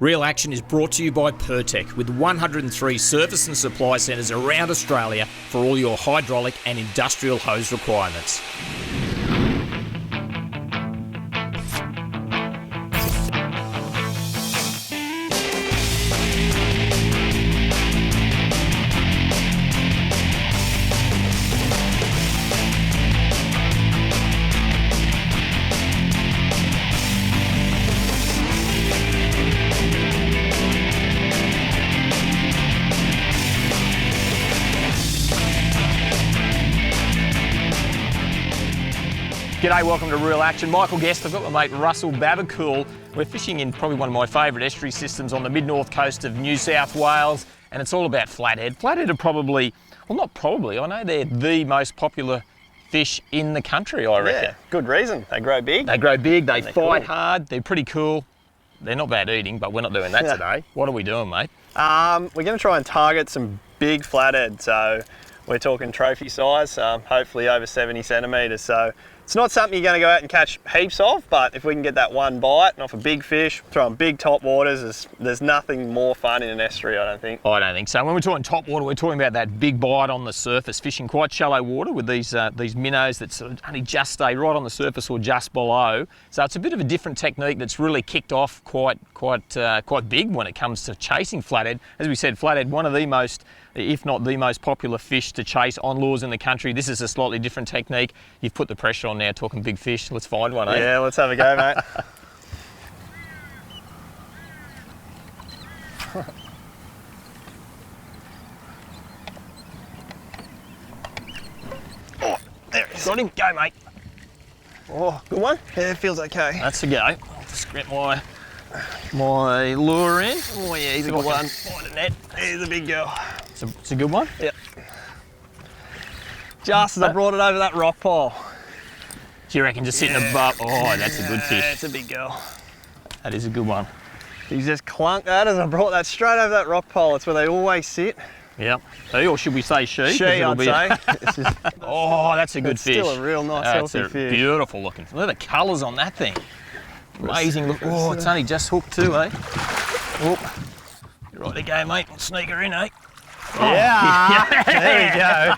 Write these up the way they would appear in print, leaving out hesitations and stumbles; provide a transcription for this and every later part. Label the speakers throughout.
Speaker 1: Real Action is brought to you by Pertec, with 103 service and supply centres around Australia for all your hydraulic and industrial hose requirements.
Speaker 2: G'day, welcome to Real Action. Michael Guest, I've got my mate Russell Babacool. We're fishing in probably one of my favourite estuary systems on the mid-north coast of New South Wales, and it's all about flathead. Flathead are probably, well not probably, I know they're the most popular fish in the country, I reckon.
Speaker 3: Yeah, good reason. They grow big.
Speaker 2: They grow big, they fight
Speaker 3: cool.
Speaker 2: hard, they're pretty cool. They're not bad eating, but we're not doing that today. What are we doing, mate?
Speaker 3: We're going to try and target some big flathead, so we're talking trophy size, hopefully over 70 centimetres. So it's not something you're going to go out and catch heaps of, but if we can get that one bite and off a big fish, throwing big top waters, there's nothing more fun in an estuary, I don't think.
Speaker 2: I don't think so. When we're talking top water, we're talking about that big bite on the surface, fishing quite shallow water with these minnows that sort of only just stay right on the surface or just below. So it's a bit of a different technique that's really kicked off quite big when it comes to chasing flathead. As we said, flathead, one of the most, if not the most popular fish to chase on lures in the country. This is a slightly different technique. You've put the pressure on now, talking big fish. Let's find one, eh?
Speaker 3: Yeah, let's have a go, mate.
Speaker 2: Oh, there he is. Got him. Go, mate.
Speaker 3: Oh, good one? Yeah, it feels okay.
Speaker 2: That's a go. I'll just get my lure in.
Speaker 3: Oh yeah, he's a good one. Find a net. He's a big girl.
Speaker 2: It's a good one?
Speaker 3: Yep. Just as I brought it over that rock pile.
Speaker 2: Do you reckon just sitting above? Oh, that's a good fish.
Speaker 3: It's a big girl.
Speaker 2: That is a good one.
Speaker 3: He's just clunked that as I brought that straight over that rock pile. It's where they always sit.
Speaker 2: Yep. Or should we say she?
Speaker 3: She, I'd say.
Speaker 2: Oh, that's a good fish.
Speaker 3: Still a real nice, healthy fish.
Speaker 2: Beautiful looking. Look at the colours on that thing. Amazing look. Oh, it's only just hooked too, eh? Oh. Right, there you go, mate. Sneak her in, eh?
Speaker 3: Yeah. There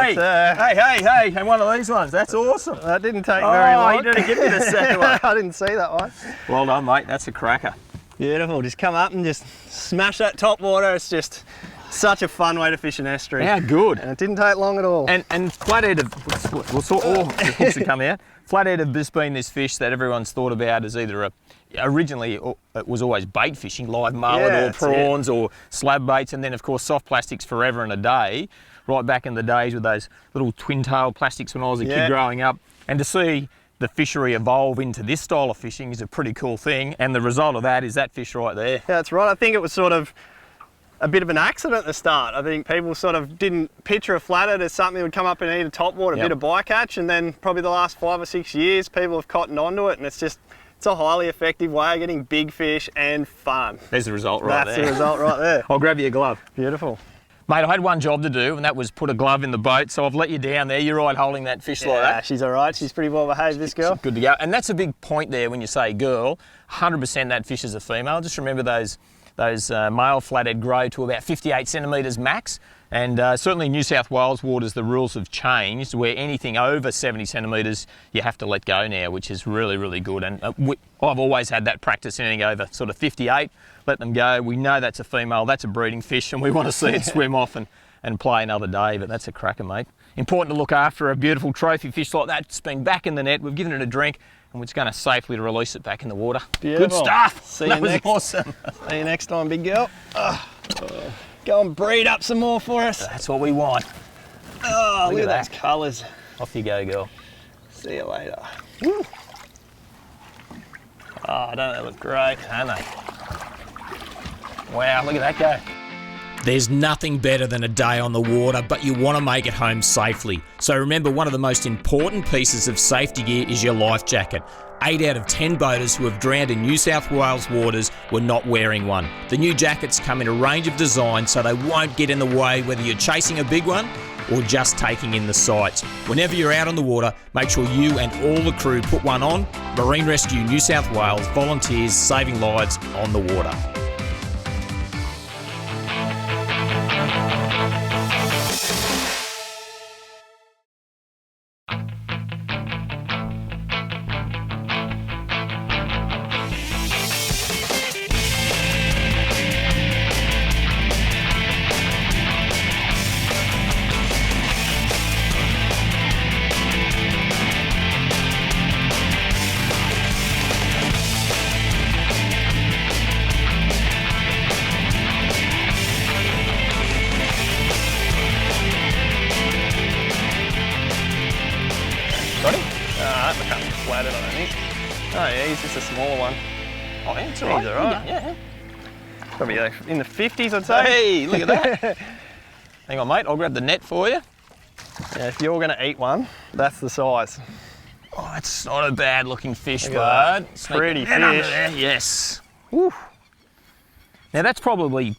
Speaker 3: we go.
Speaker 2: Hey, one of these ones. That's awesome.
Speaker 3: That didn't take very long.
Speaker 2: You didn't give me the second one.
Speaker 3: I didn't see that one.
Speaker 2: Well done, mate. That's a cracker.
Speaker 3: Beautiful. Just come up and just smash that top water. It's just such a fun way to fish an estuary.
Speaker 2: How good.
Speaker 3: And it didn't take long at all.
Speaker 2: And flathead, the hooks have come out. Flathead have just been this fish that everyone's thought about as either originally it was always bait fishing, live mullet or prawns or slab baits, and then of course soft plastics forever and a day, right back in the days with those little twin-tailed plastics when I was a kid growing up. And to see the fishery evolve into this style of fishing is a pretty cool thing, and the result of that is that fish right there.
Speaker 3: Yeah, that's right. I think it was sort of a bit of an accident at the start. I think people sort of didn't picture a flathead as something that would come up and eat a topwater, a bit of bycatch, and then probably the last 5 or 6 years people have cottoned onto it, and it's a highly effective way of getting big fish and fun.
Speaker 2: There's the result right there.
Speaker 3: That's the result right there.
Speaker 2: I'll grab you a glove.
Speaker 3: Beautiful.
Speaker 2: Mate, I had one job to do, and that was put a glove in the boat, so I've let you down there. You're right holding that fish like that.
Speaker 3: She's all right. She's pretty well behaved, this girl.
Speaker 2: She's good to go. And that's a big point there when you say girl. 100% that fish is a female. Just remember those male flathead grow to about 58 centimetres max. And certainly in New South Wales waters, the rules have changed where anything over 70 centimetres you have to let go now, which is really, really good. And I've always had that practice, anything over sort of 58, let them go. We know that's a female, that's a breeding fish, and we want to see it swim off and play another day, but that's a cracker, mate. Important to look after a beautiful trophy fish like that. It's been back in the net, we've given it a drink, and we're just going to safely release it back in the water.
Speaker 3: Beautiful.
Speaker 2: Good stuff.
Speaker 3: See you
Speaker 2: that was
Speaker 3: next.
Speaker 2: awesome.
Speaker 3: See you next time, big girl. Go and breed up some more for us.
Speaker 2: That's what we want.
Speaker 3: Oh, look at those colours.
Speaker 2: Off you go, girl.
Speaker 3: See you later. Woo. Oh, don't they look great?
Speaker 2: Don't they? Wow, look at that go.
Speaker 1: There's nothing better than a day on the water, but you want to make it home safely. So remember, one of the most important pieces of safety gear is your life jacket. 8 out of 10 boaters who have drowned in New South Wales waters were not wearing one. The new jackets come in a range of designs so they won't get in the way whether you're chasing a big one or just taking in the sights. Whenever you're out on the water, make sure you and all the crew put one on. Marine Rescue New South Wales volunteers saving lives on the water.
Speaker 3: Got him? That becomes flatted, I don't think. Oh yeah, he's just a smaller one.
Speaker 2: Oh, yeah, it's all right.
Speaker 3: He's all right.
Speaker 2: Yeah.
Speaker 3: Probably in the 50s, I'd say.
Speaker 2: Hey, look at that. Hang on, mate. I'll grab the net for you.
Speaker 3: Yeah, if you're going to eat one, that's the size.
Speaker 2: Oh, it's not a bad looking fish,
Speaker 3: Look at
Speaker 2: bud.
Speaker 3: that. Pretty
Speaker 2: Sneak it under
Speaker 3: fish.
Speaker 2: there. Yes. Woo. Now that's probably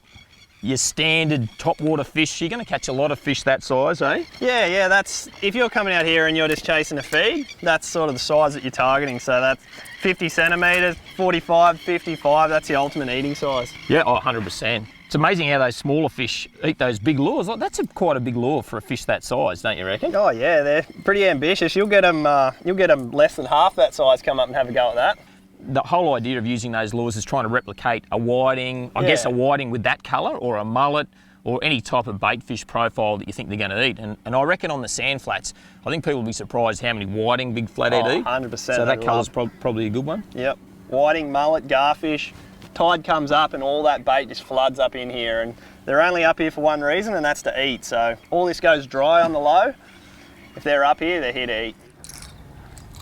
Speaker 2: your standard topwater fish. You're going to catch a lot of fish that size, eh?
Speaker 3: Yeah, that's, if you're coming out here and you're just chasing a feed, that's sort of the size that you're targeting. So that's 50 centimetres, 45, 55, that's the ultimate eating size.
Speaker 2: Yeah, 100%. It's amazing how those smaller fish eat those big lures. Like, that's quite a big lure for a fish that size, don't you reckon?
Speaker 3: Oh yeah, they're pretty ambitious. You'll get them less than half that size come up and have a go at that.
Speaker 2: The whole idea of using those lures is trying to replicate a whiting, I guess a whiting with that colour, or a mullet, or any type of bait fish profile that you think they're going to eat. And I reckon on the sand flats, I think people will be surprised how many whiting big flathead eat.
Speaker 3: 100%.
Speaker 2: So that colour's probably a good one.
Speaker 3: Yep. Whiting, mullet, garfish. Tide comes up and all that bait just floods up in here, and they're only up here for one reason, and that's to eat. So all this goes dry on the low. If they're up here, they're here to eat.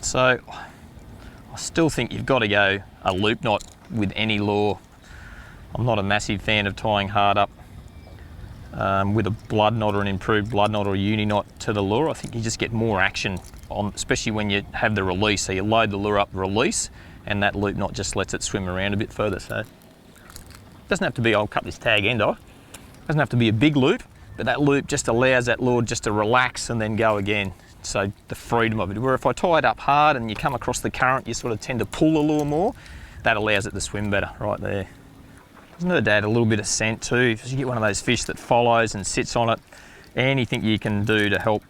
Speaker 2: So I still think you've got to go a loop knot with any lure. I'm not a massive fan of tying hard up with a blood knot or an improved blood knot or a uni knot to the lure. I think you just get more action on, especially when you have the release. So you load the lure up, release, and that loop knot just lets it swim around a bit further. So it doesn't have to be, I'll cut this tag end off, it doesn't have to be a big loop, but that loop just allows that lure just to relax and then go again. So the freedom of it. Where if I tie it up hard and you come across the current, you sort of tend to pull the lure more. That allows it to swim better right there. Doesn't it add a little bit of scent too? If you get one of those fish that follows and sits on it, anything you can do to help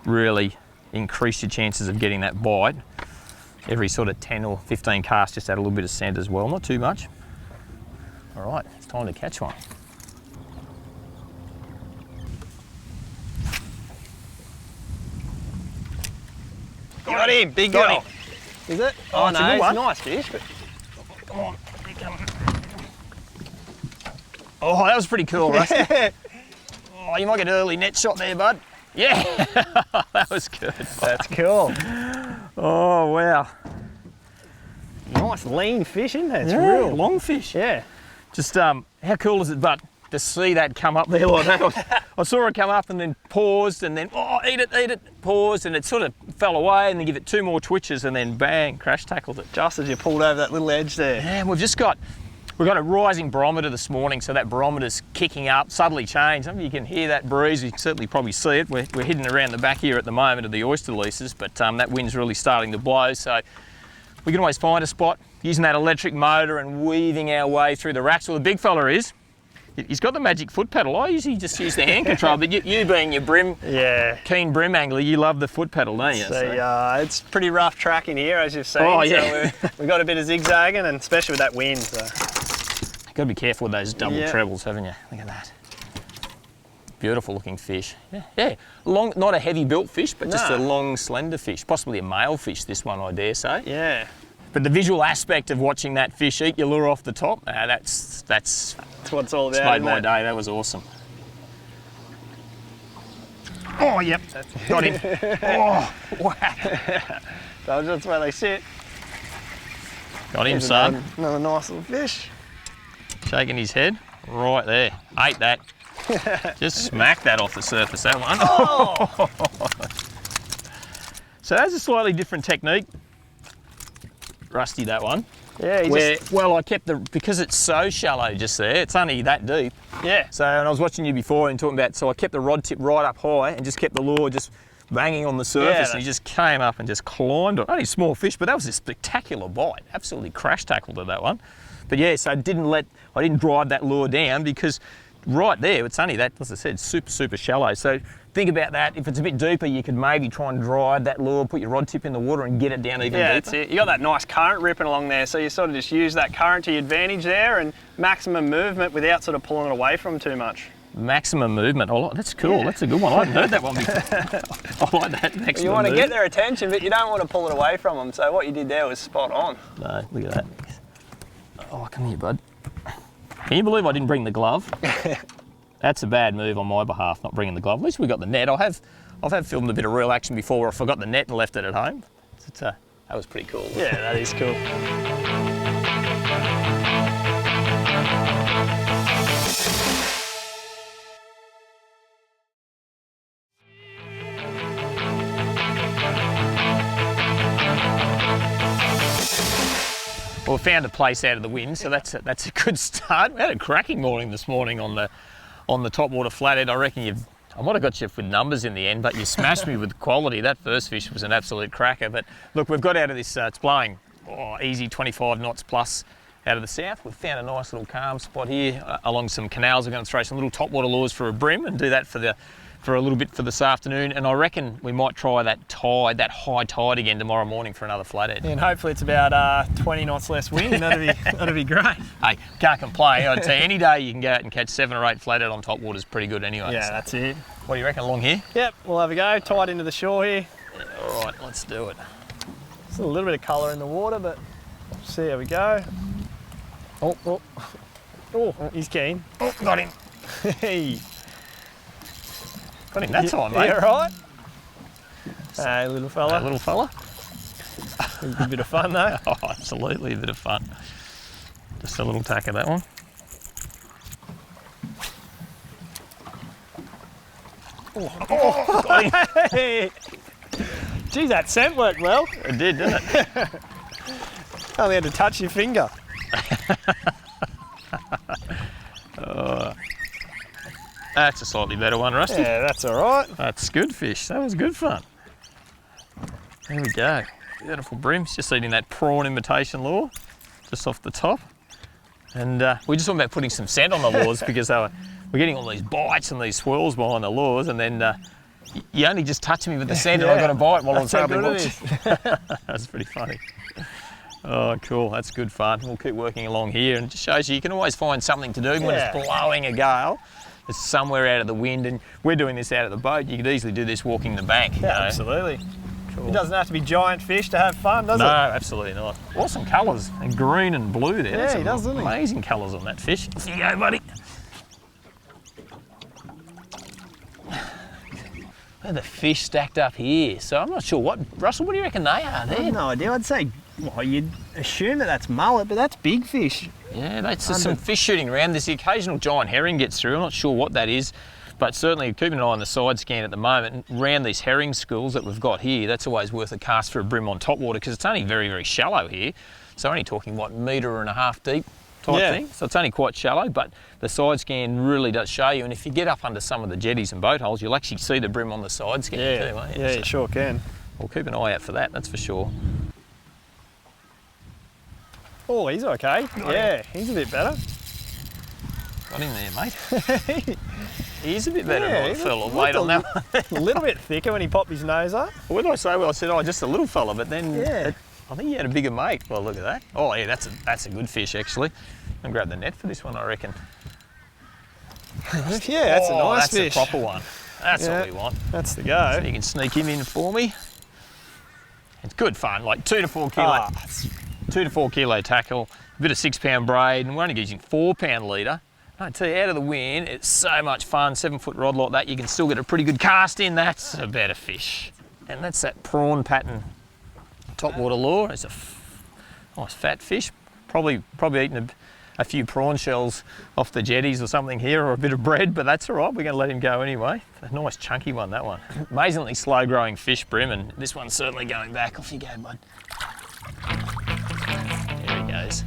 Speaker 2: really increase your chances of getting that bite. Every sort of 10 or 15 casts just add a little bit of scent as well, not too much. All right, it's time to catch one.
Speaker 3: Got him, big
Speaker 2: Got
Speaker 3: girl.
Speaker 2: him.
Speaker 3: Is it?
Speaker 2: Oh, it's a good
Speaker 3: it's
Speaker 2: one.
Speaker 3: a nice fish. But...
Speaker 2: Come on. Oh, that was pretty cool, Rusty. Oh, you might get an early net shot there, bud. Yeah, that was good.
Speaker 3: That's cool.
Speaker 2: Oh, wow.
Speaker 3: Nice lean fish, isn't it? It's
Speaker 2: Yeah,
Speaker 3: real.
Speaker 2: long fish.
Speaker 3: Yeah.
Speaker 2: Just, how cool is it, bud, to see that come up there like that? I saw it come up and then paused and then, oh, eat it, paused, and it sort of fell away and then give it 2 more twitches and then bang, crash tackled it.
Speaker 3: Just as you pulled over that little edge there.
Speaker 2: Yeah, we've got a rising barometer this morning, so that barometer's kicking up, subtly changed. I mean, you can hear that breeze, you can certainly probably see it. We're hidden around the back here at the moment of the oyster leases, but that wind's really starting to blow, so we can always find a spot using that electric motor and weaving our way through the racks. Well, the big fella he's got the magic foot pedal. I usually just use the hand control, but you being your Bream, keen Bream angler, you love the foot pedal, don't you?
Speaker 3: So, it's pretty rough track in here, as you've seen.
Speaker 2: Oh, yeah.
Speaker 3: So we've got a bit of zigzagging, and especially with that wind. So.
Speaker 2: Got to be careful with those double trebles, haven't you? Look at that. Beautiful looking fish. Yeah. Long, not a heavy built fish, but just a long, slender fish. Possibly a male fish, this one, I dare say.
Speaker 3: Yeah.
Speaker 2: But the visual aspect of watching that fish eat your lure off the top, that's
Speaker 3: what it's all about.
Speaker 2: It's made my day. That was awesome. Oh, yep. Got him. Oh, wow.
Speaker 3: So that's where they sit.
Speaker 2: Got him, son.
Speaker 3: Another nice little fish.
Speaker 2: Shaking his head. Right there. Ate that. Just smacked that off the surface, that one.
Speaker 3: Oh.
Speaker 2: So that's a slightly different technique Rusty, that one.
Speaker 3: Yeah,
Speaker 2: Well, I kept because it's so shallow just there, it's only that deep.
Speaker 3: yeah.
Speaker 2: So, and I was watching you before and talking about, so I kept the rod tip right up high and just kept the lure just banging on the surface, and he just came up and just climbed on. Only a small fish, but that was a spectacular bite. Absolutely crash tackled at that one. But yeah, so I didn't drive that lure down because right there, it's only that, as I said, super shallow. So think about that. If it's a bit deeper, you could maybe try and drive that lure, put your rod tip in the water and get it down even deeper.
Speaker 3: Yeah, that's it. You got that nice current ripping along there, so you sort of just use that current to your advantage there and maximum movement without sort of pulling it away from too much.
Speaker 2: Maximum movement. Oh, that's cool. Yeah. That's a good one. I hadn't heard that one before. I like that. Maximum
Speaker 3: You want to
Speaker 2: movement.
Speaker 3: get their attention, but you don't want to pull it away from them. So what you did there was spot on.
Speaker 2: No, look at that. Oh, come here, bud. Can you believe I didn't bring the glove? That's a bad move on my behalf, not bringing the glove. At least we got the net. I've filmed a bit of real action before where I forgot the net and left it at home. That was pretty cool.
Speaker 3: Yeah, that is cool.
Speaker 2: Well, we found a place out of the wind, so that's a good start. We had a cracking morning this morning on the topwater flathead. I reckon I might have got you with numbers in the end, but you smashed me with quality. That first fish was an absolute cracker. But look, we've got out of this. It's blowing easy 25 knots plus out of the south. We've found a nice little calm spot here along some canals. We're going to throw some little topwater lures for a bream and do that for a little bit for this afternoon, and I reckon we might try that high tide again tomorrow morning for another flathead.
Speaker 3: And hopefully it's about 20 knots less wind, and that'd be great.
Speaker 2: Hey, can't complain. I'd say any day you can go out and catch 7 or 8 flathead on top water is pretty good anyway.
Speaker 3: Yeah,
Speaker 2: so.
Speaker 3: that's it.
Speaker 2: What do you reckon along here?
Speaker 3: Yep, we'll have a go, tied into the shore here.
Speaker 2: Yeah, all right, let's do it.
Speaker 3: There's a little bit of colour in the water, but see how we go. Oh, he's keen.
Speaker 2: Oh, got him.
Speaker 3: Hey.
Speaker 2: Got him that time, mate.
Speaker 3: Yeah, right. Hey, little fella.
Speaker 2: Hey, little fella.
Speaker 3: A bit of fun though.
Speaker 2: Oh, absolutely a bit of fun. Just a little tack of that one.
Speaker 3: Oh, got him. Hey. Geez, that scent worked well.
Speaker 2: It did, didn't it?
Speaker 3: Only had to touch your finger.
Speaker 2: That's a slightly better one, Rusty.
Speaker 3: Yeah, that's all right.
Speaker 2: That's good fish. That was good fun. There we go. Beautiful bream. Just eating that prawn imitation lure, just off the top. And we just talking about putting some scent on the lures because we're getting all these bites and these swirls behind the lures, and then you only just touch me with the scent and I got a bite while I was hardly watching. That's pretty funny. Oh, cool. That's good fun. We'll keep working along here, and it just shows you can always find something to do when it's blowing a gale. It's somewhere out of the wind, and we're doing this out of the boat. You could easily do this walking the bank.
Speaker 3: Yeah, absolutely. Cool. It doesn't have to be giant fish to have fun, does it?
Speaker 2: No, absolutely not. Awesome colours, and green and blue there.
Speaker 3: Yeah, he does, doesn't he?
Speaker 2: Amazing colours on that fish. Off you go, buddy. Look at the fish stacked up here. So I'm not sure Russell, what do you reckon they are
Speaker 3: I
Speaker 2: there?
Speaker 3: have no idea. I'd say, well, you'd assume that that's mullet, but that's big fish.
Speaker 2: Yeah, there's some fish shooting around. There's the occasional giant herring gets through. I'm not sure what that is, but certainly keeping an eye on the side scan at the moment. And around these herring schools that we've got here, that's always worth a cast for a bream on top water because it's only very, very shallow here. So only talking, metre and a half deep type thing. So it's only quite shallow, but the side scan really does show you. And if you get up under some of the jetties and boat holes, you'll actually see the bream on the side scan too, won't you?
Speaker 3: Yeah,
Speaker 2: so
Speaker 3: you sure can.
Speaker 2: We'll keep an eye out for that, that's for sure.
Speaker 3: Oh, he's okay. Yeah, he's a bit better.
Speaker 2: Got him there, mate. He's a bit better than I felt weight on that one.
Speaker 3: A little bit thicker when he popped his nose up.
Speaker 2: What did I say? Well, I said, just a little fella, but then I think he had a bigger mate. Well, look at that. Oh, yeah, that's a good fish, actually. I'll grab the net for this one, I reckon.
Speaker 3: Yeah, that's a nice fish.
Speaker 2: That's a proper one. That's what we want.
Speaker 3: That's the go.
Speaker 2: So you can sneak him in for me. It's good fun, like 2 to 4 kilo. 2 to 4 kilo tackle, a bit of 6 pound braid, and we're only using 4 pound leader. I tell you, out of the wind, it's so much fun. 7 foot rod like that, you can still get a pretty good cast in. That's a better fish. And that's that prawn pattern topwater lure. It's a nice fat fish. Probably eating a few prawn shells off the jetties or something here, or a bit of bread, but that's all right. We're going to let him go anyway. A nice chunky one, that one. Amazingly slow growing fish, bream, and this one's certainly going back. Off you go, bud. goes.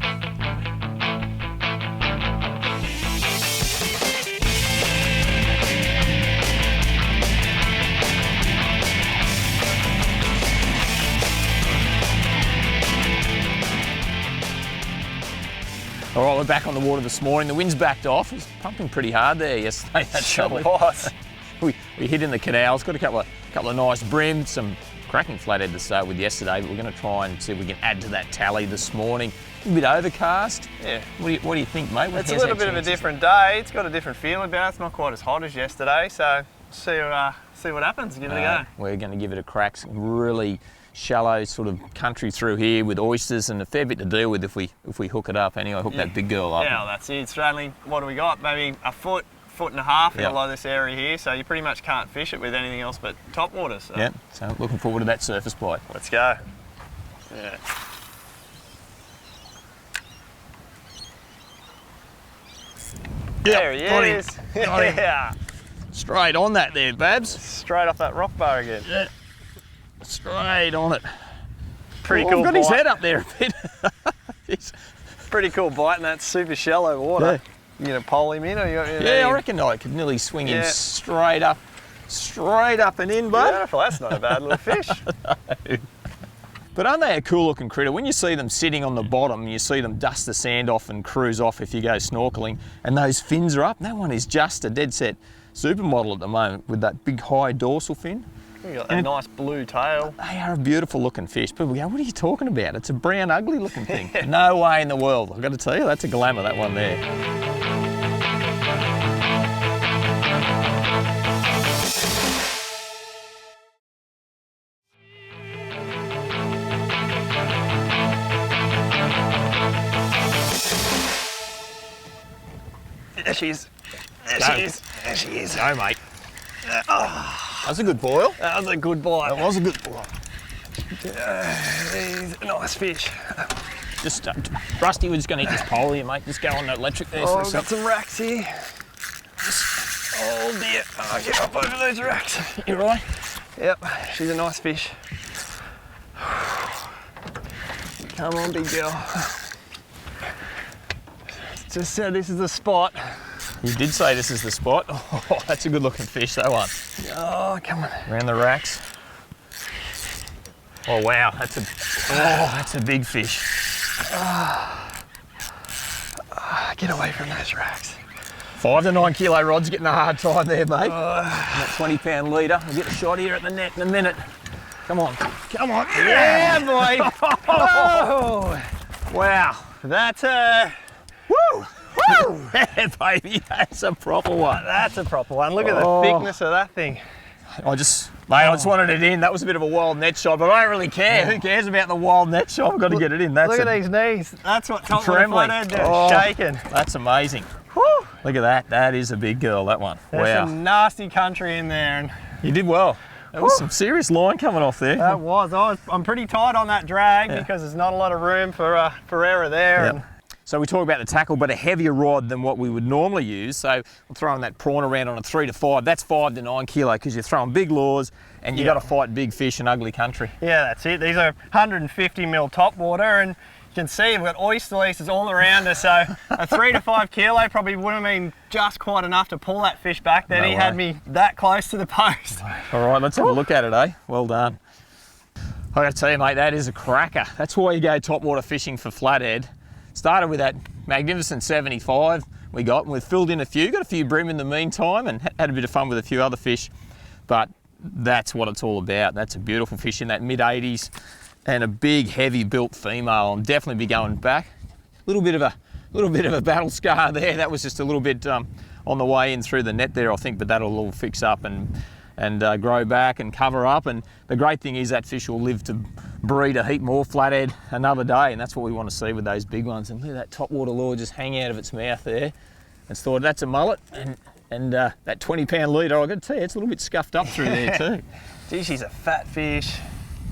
Speaker 2: All right, we're back on the water this morning. The wind's backed off. It was pumping pretty hard there yesterday. That
Speaker 3: Sure
Speaker 2: sure
Speaker 3: was.
Speaker 2: we hit in the canals. Got a couple of nice bream, some cracking flathead to start with yesterday, but we're going to try and see if we can add to that tally this morning. A bit overcast.
Speaker 3: Yeah.
Speaker 2: What do you think, mate?
Speaker 3: It's a little bit of a different day. It's got a different feel about it. It's not quite as hot as yesterday, so see what happens. Give it a go.
Speaker 2: We're going to give it a crack. Some really shallow sort of country through here with oysters and a fair bit to deal with if we hook it up. Anyway, hook that big girl up.
Speaker 3: Yeah, well, that's it. It's only, what do we got? Maybe a foot and a half in a lot of this area here, so you pretty much can't fish it with anything else but top water. So.
Speaker 2: Yeah, so looking forward to that surface bite.
Speaker 3: Let's go. Yeah. There he is. Yeah.
Speaker 2: Straight on that there, Babs.
Speaker 3: Straight off that rock bar again.
Speaker 2: Yeah. Straight on it.
Speaker 3: Pretty cool
Speaker 2: I've got
Speaker 3: bite.
Speaker 2: his head up there a bit.
Speaker 3: Pretty cool bite in that super shallow water. You gonna pole him in, or you got?
Speaker 2: Yeah, I reckon I could nearly swing him straight up and in, bud.
Speaker 3: Beautiful. That's not a bad little fish.
Speaker 2: No. But aren't they a cool looking critter? When you see them sitting on the bottom, you see them dust the sand off and cruise off if you go snorkeling, and those fins are up. That one is just a dead set supermodel at the moment with that big high dorsal fin.
Speaker 3: You got that nice blue tail.
Speaker 2: They are a beautiful looking fish. People go, what are you talking about? It's a brown, ugly looking thing. No way in the world. I've got to tell you, that's a glamour, that one there.
Speaker 3: There she is. There she is. There she is.
Speaker 2: Go, mate. That's a good boil.
Speaker 3: That was a good bite.
Speaker 2: That was a good boil.
Speaker 3: He's a nice fish.
Speaker 2: Just, Rusty, we're just going to hit this pole here, mate. Just go on the electric there for a
Speaker 3: I've got
Speaker 2: second.
Speaker 3: some racks here. Oh dear. Oh, get up over those racks.
Speaker 2: You right?
Speaker 3: Yep, she's a nice fish. Come on, big girl. Just said this is the spot.
Speaker 2: You did say this is the spot. Oh, that's a good looking fish, that one.
Speaker 3: Oh, come on.
Speaker 2: Around the racks. Oh wow, that's a big fish.
Speaker 3: Get away from those racks.
Speaker 2: 5 to 9 kilo rod's getting a hard time there, mate. That 20 pound leader. We'll get a shot here at the net in a minute. Come on, come on.
Speaker 3: Yeah, boy. Oh.
Speaker 2: Wow.
Speaker 3: That's
Speaker 2: Woo! Woo! Yeah, baby, that's a proper one.
Speaker 3: That's a proper one. Look at the thickness of that thing.
Speaker 2: I just wanted it in. That was a bit of a wild net shot, but I don't really care. Who cares about the wild net shot? I've got to get it in. That's
Speaker 3: Look at these knees. That's what top water
Speaker 2: trembling.
Speaker 3: flathead do.
Speaker 2: Oh.
Speaker 3: Shaking.
Speaker 2: That's amazing.
Speaker 3: Whew.
Speaker 2: Look at that. That is a big girl, that one.
Speaker 3: There's
Speaker 2: Wow.
Speaker 3: some nasty country in there. And
Speaker 2: You did well. There was some serious line coming off there.
Speaker 3: that was. I'm pretty tight on that drag because there's not a lot of room for error there.
Speaker 2: Yep.
Speaker 3: And
Speaker 2: So we talk about the tackle, but a heavier rod than what we would normally use. So I'm throwing that prawn around on a 3 to 5. That's 5 to 9 kilo because you're throwing big lures and you got to fight big fish in ugly country.
Speaker 3: yeah, that's it. These are 150 mil top water, and you can see we've got oyster leases all around us. So a 3 to 5 kilo probably wouldn't have been just quite enough to pull that fish back. Then
Speaker 2: No
Speaker 3: he
Speaker 2: way.
Speaker 3: had me that close to the post.
Speaker 2: All right, let's have a look at it, eh? Well done. I got to tell you, mate, that is a cracker. That's why you go top water fishing for flathead. Started with that magnificent 75 we got, and we've filled in a few. Got a few bream in the meantime and had a bit of fun with a few other fish. But that's what it's all about. That's a beautiful fish in that mid-80s and a big, heavy built female. I'll definitely be going back. A little bit of a battle scar there. That was just a little bit on the way in through the net there, I think, but that'll all fix up and grow back and cover up. And the great thing is that fish will live to breed a heap more flathead another day, and that's what we want to see with those big ones. And look at that topwater lure just hang out of its mouth there. It's thought that's a mullet, and that 20 pound leader, I've got to tell you, it's a little bit scuffed up through there too.
Speaker 3: Gee, she's a fat fish.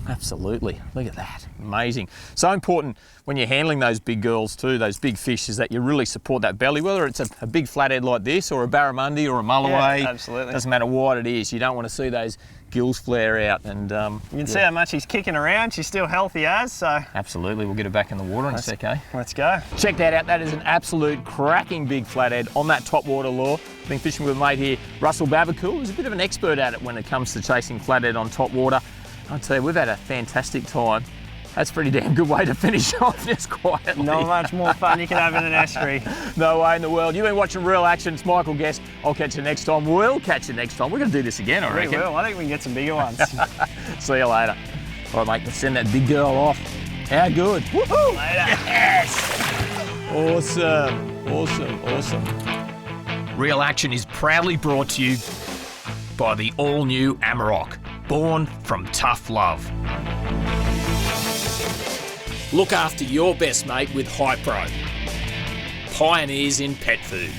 Speaker 2: Absolutely, look at that, amazing. So important when you're handling those big girls too, those big fish, is that you really support that belly, whether it's a big flathead like this or a barramundi or a mulloway.
Speaker 3: Yeah, absolutely.
Speaker 2: Doesn't matter what it is, you don't want to see those gills flare out, and
Speaker 3: You can see how much he's kicking around. She's still healthy as, so
Speaker 2: absolutely, we'll get her back in the water in a sec, eh?
Speaker 3: let's go.
Speaker 2: Check that out. That is an absolute cracking big flathead on that top water lure. Been fishing with a mate here, Russell Babacool, who's a bit of an expert at it when it comes to chasing flathead on top water. I'll tell you, we've had a fantastic time. That's a pretty damn good way to finish off just quietly.
Speaker 3: Not much more fun you can have in an estuary.
Speaker 2: No way in the world. You've been watching Real Action. It's Michael Guest. I'll catch you next time. We'll catch you next time. We're going to do this again, I reckon.
Speaker 3: We will. I think we can get some bigger ones.
Speaker 2: See you later. All right, mate, let's send that big girl off. How good. Woohoo!
Speaker 3: Later.
Speaker 2: Yes! Awesome. Awesome. Awesome.
Speaker 1: Real Action is proudly brought to you by the all-new Amarok, born from tough love. Look after your best mate with Hypro, pioneers in pet food.